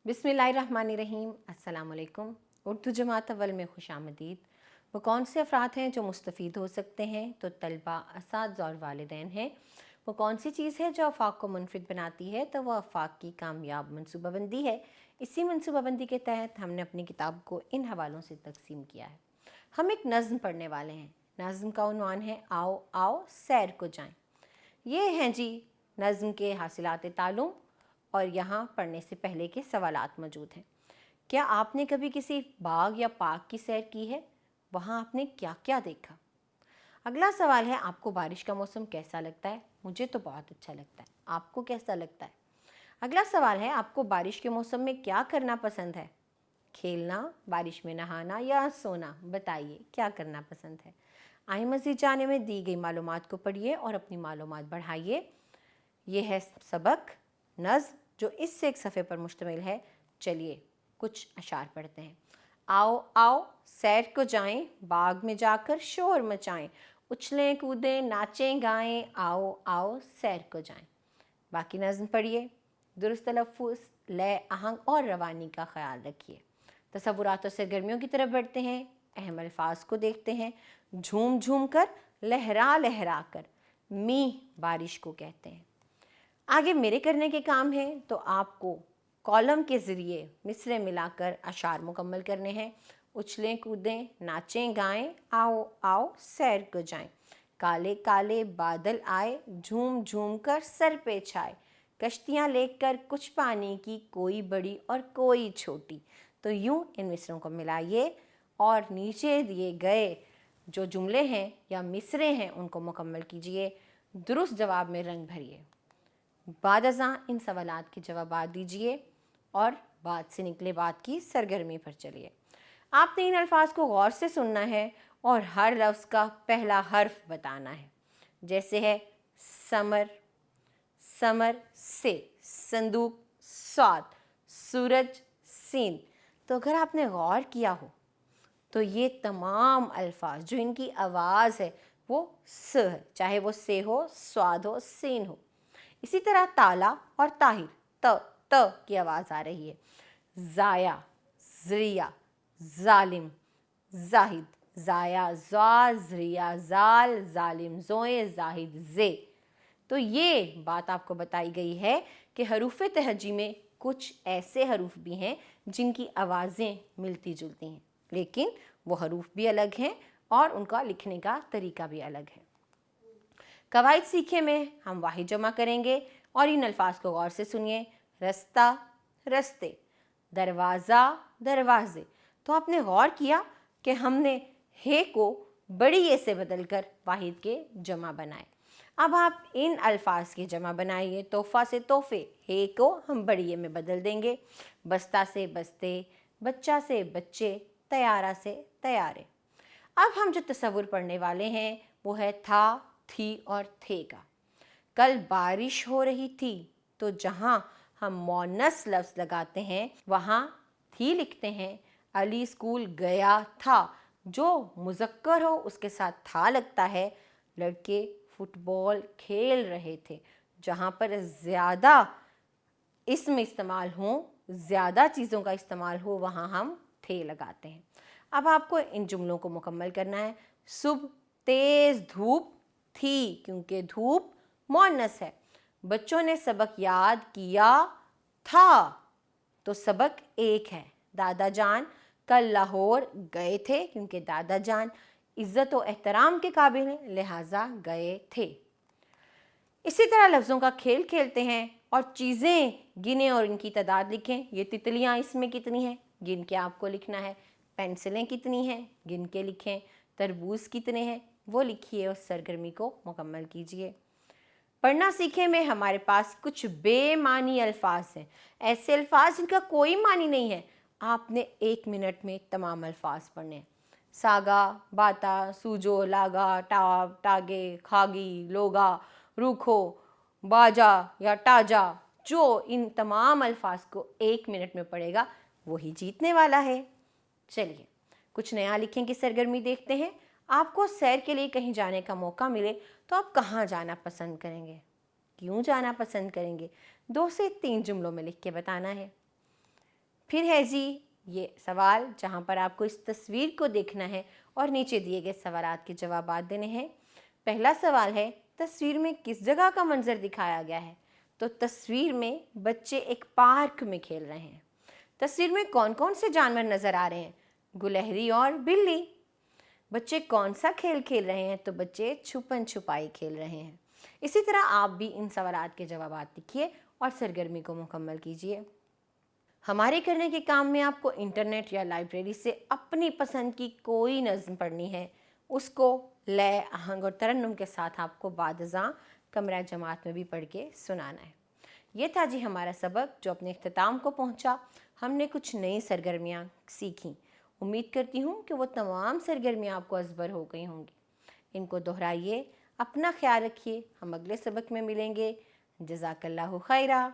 बिस्मिल्लाहिर्रहमानिर्रहीम। अस्सलाम वालेकुम। उर्दू जमात अव्वल में खुश आमदीद। वो कौन से अफराद हैं जो मुस्तफ़ीद हो सकते हैं? तो तलबा, असातिज़ा और वालिदैन हैं। वो कौन सी चीज़ है जो आफाक को मुनफिद बनाती है? तो वह आफाक की कामयाब मनसूबाबंदी है। इसी मनसूबाबंदी के तहत हमने अपनी किताब को इन हवालों से तकसीम किया है। हम एक नज़्म पढ़ने वाले हैं। नज़्म का उन्वान है आओ आओ सैर को जाएं। ये हैं जी नज़्म के हासिलात तालुम, और यहाँ पढ़ने से पहले के सवालात मौजूद हैं। क्या आपने कभी किसी बाग या पार्क की सैर की है? वहाँ आपने क्या क्या देखा? अगला सवाल है, आपको बारिश का मौसम कैसा लगता है? मुझे तो बहुत अच्छा लगता है। आपको कैसा लगता है? अगला सवाल है, आपको बारिश के मौसम में क्या करना पसंद है? खेलना, बारिश में नहाना या सोना? बताइए क्या करना पसंद है। आइए मज़ीद जाने में दी गई मालूमात को पढ़िए और अपनी मालूमात बढ़ाइए। ये है सबक नज़्म जो इससे एक सफ़े पर मुश्तमिल है। चलिए कुछ अशार पढ़ते हैं। आओ आओ सैर को जाएं, बाग में जाकर शोर मचाएं, उछलें कूदें नाचें गाएं, आओ आओ सैर को जाएं। बाकी नज़्म पढ़िए। दुरुस्त तलफ़्फ़ुज़, लय, आहंग और रवानी का ख्याल रखिए। तसव्वुरात और सरगर्मियों की तरफ बढ़ते हैं। अहम अल्फाज को देखते हैं। झूम झूम कर, लहरा लहरा कर, मींह बारिश को कहते हैं। आगे मेरे करने के काम हैं, तो आपको कॉलम के ज़रिए मिसरे मिलाकर अशार मुकम्मल करने हैं। उछलें कूदें नाचें गाएं, आओ आओ सैर को जाएं, काले काले बादल आए, झूम झूम कर सर पे छाए, कश्तियाँ लेकर कुछ पानी की, कोई बड़ी और कोई छोटी। तो यूँ इन मिसरों को मिलाइए और नीचे दिए गए जो जुमले हैं या मिसरे हैं उनको मुकम्मल कीजिए। दुरुस्त जवाब में रंग भरिए। बाद अज़ां इन सवालात के जवाब दीजिए और बात से निकले बात की सरगर्मी पर चलिए। आपने इन अल्फाज को गौर से सुनना है और हर लफ्ज़ का पहला हर्फ बताना है। जैसे है समर, समर से, संदूक स्वाद, सूरज सीन। तो अगर आपने गौर किया हो तो ये तमाम अल्फाज जो इनकी आवाज़ है वो स है, चाहे वो से हो, स्वाद हो, सीन हो। इसी तरह ताला और ताहिर, त की आवाज़ आ रही है। ज़ाया, ज़रिया, ज़ालिम, जाहिद, ज़ाया ज़ा, ज़रिया ज़ाल, ज़ालिम ज़ोए, जाहिद ज़े। तो ये बात आपको बताई गई है कि हरूफ तहजी में कुछ ऐसे हरूफ भी हैं जिनकी आवाज़ें मिलती जुलती हैं, लेकिन वो हरूफ भी अलग हैं और उनका लिखने का तरीका भी अलग है। कवायद सीखे में हम वाहिद जमा करेंगे और इन अल्फाज को गौर से सुनिए। रस्ता, रस्ते, दरवाज़ा, दरवाजे। तो आपने गौर किया कि हमने हे को बड़ी ये से बदलकर वाहिद के जमा बनाए। अब आप इन अल्फाज के जमा बनाइए। तोहफ़ा से तोहफ़े, हे को हम बड़ी ये में बदल देंगे। बस्ता से बस्ते, बच्चा से बच्चे, तैयारा से तैयारे। अब हम जो तसव्वुर पढ़ने वाले हैं वो है था, थी और थे का। कल बारिश हो रही थी, तो जहाँ हम मोनस लफ्ज़ लगाते हैं वहाँ थी लिखते हैं। अली स्कूल गया था, जो मुज़क्कर हो उसके साथ था लगता है। लड़के फुटबॉल खेल रहे थे, जहाँ पर ज़्यादा इसम इस्तेमाल हो, ज़्यादा चीज़ों का इस्तेमाल हो, वहाँ हम थे लगाते हैं। अब आपको इन जुमलों को मुकम्मल करना है। सुबह तेज़ धूप थी, क्योंकि धूप मुअन्नस है। बच्चों ने सबक याद किया था, तो सबक एक है। दादा जान कल लाहौर गए थे, क्योंकि दादा जान इज़्ज़त और एहतराम के काबिल हैं, लिहाजा गए थे। इसी तरह लफ्ज़ों का खेल खेलते हैं और चीज़ें गिने और इनकी तादाद लिखें। ये तितलियाँ इसमें कितनी हैं, गिन के आपको लिखना है। पेंसिलें कितनी हैं, गिन के लिखें। तरबूज कितने हैं, वो लिखिए और सरगर्मी को मुकम्मल कीजिए। पढ़ना सीखे में हमारे पास कुछ बेमानी अल्फाज हैं, ऐसे अल्फाज जिनका कोई मानी नहीं है। आपने 1 मिनट में तमाम अल्फाज पढ़ने हैं। सागा, बाता, सूजो, लागा, टाब, टागे, खागी, लोगा, रूखो, बाजा या टाजा। जो इन तमाम अल्फाज को 1 मिनट में पढ़ेगा वही जीतने वाला है। चलिए कुछ नया लिखें की सरगर्मी देखते हैं। आपको सैर के लिए कहीं जाने का मौका मिले तो आप कहाँ जाना पसंद करेंगे, क्यों जाना पसंद करेंगे? 2 से 3 जुमलों में लिख के बताना है। پھر ہے جی یہ سوال جہاں پر آپ کو اس تصویر کو دیکھنا ہے اور نیچے دیے گئے سوالات کے جوابات دینے ہیں۔ پہلا سوال ہے تصویر میں کس جگہ کا منظر دکھایا گیا ہے؟ تو تصویر میں بچے ایک پارک میں کھیل رہے ہیں۔ تصویر میں کون کون سے جانور نظر آ رہے ہیں؟ گلہری اور بلی۔ بچے کون سا کھیل کھیل رہے ہیں؟ تو بچے چھپن چھپائی کھیل رہے ہیں۔ اسی طرح آپ بھی ان سوالات کے جوابات لکھیے اور سرگرمی کو مکمل کیجیے۔ ہمارے کرنے کے کام میں آپ کو انٹرنیٹ یا لائبریری سے اپنی پسند کی کوئی نظم پڑھنی ہے، اس کو لے، آہنگ اور ترنم کے ساتھ آپ کو بعد ازاں کمرہ جماعت میں بھی پڑھ کے سنانا ہے۔ یہ تھا جی ہمارا سبق جو اپنے اختتام کو پہنچا۔ ہم نے کچھ نئی سرگرمیاں سیکھیں۔ امید کرتی ہوں کہ وہ تمام سرگرمیاں آپ کو ازبر ہو گئی ہوں گی۔ ان کو دہرائیے، اپنا خیال رکھیے۔ ہم اگلے سبق میں ملیں گے۔ جزاک اللہ خیرہ۔